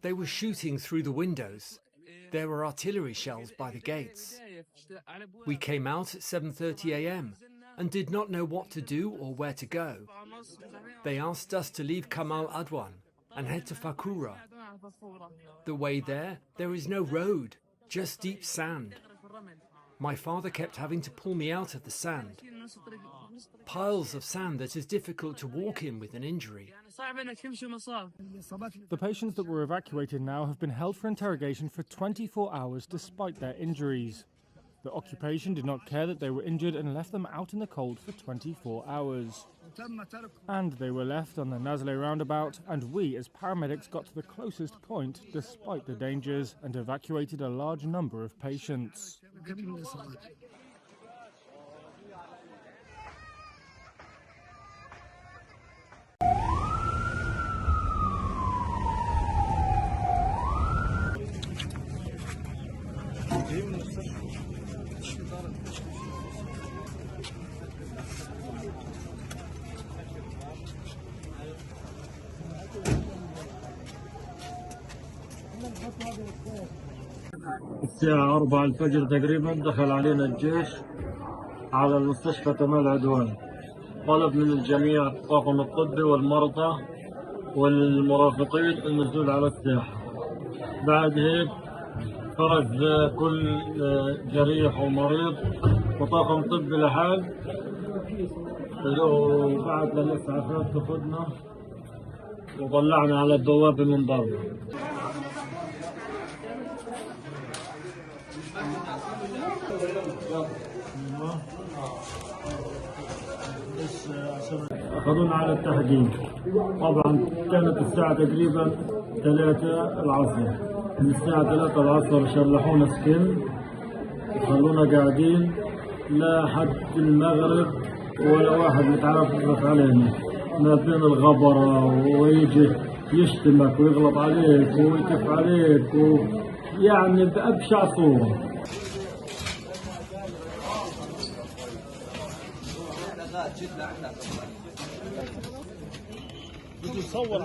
They were shooting through the windows. There were artillery shells by the gates. We came out at 7:30 a.m. and did not know what to do or where to go. They asked us to leave Kamal Adwan and head to Fakura. The way there is no road, just deep sand. My father kept having to pull me out of the sand. Piles of sand that is difficult to walk in with an injury. The patients that were evacuated now have been held for interrogation for 24 hours despite their injuries. The occupation did not care that they were injured and left them out in the cold for 24 hours. And they were left on the Nazle roundabout, and we as paramedics got to the closest point despite the dangers and evacuated a large number of patients. الساعة 4 الفجر تقريبا دخل علينا الجيش على المستشفى كمال عدوان. طلب من الجميع الطاقم الطبي والمرضى والمرافقين النزول على الساحة. بعد هيك خرج كل جريح ومريض وطاقم طبي لحال، وبعد للإسعافات تاخذنا وطلعنا على البوابة من برا. أخذونا على التحقيق. طبعا كانت الساعة تقريبا 3 العصر. من الساعة 3 العصر شلحونا سكن وخلونا قاعدين لحد المغرب، ولا واحد متعرف علينا، ما بين الغبرة ويجي يشتمك ويغلط عليك ويكف عليك يعني بأبشع صورة. بتصور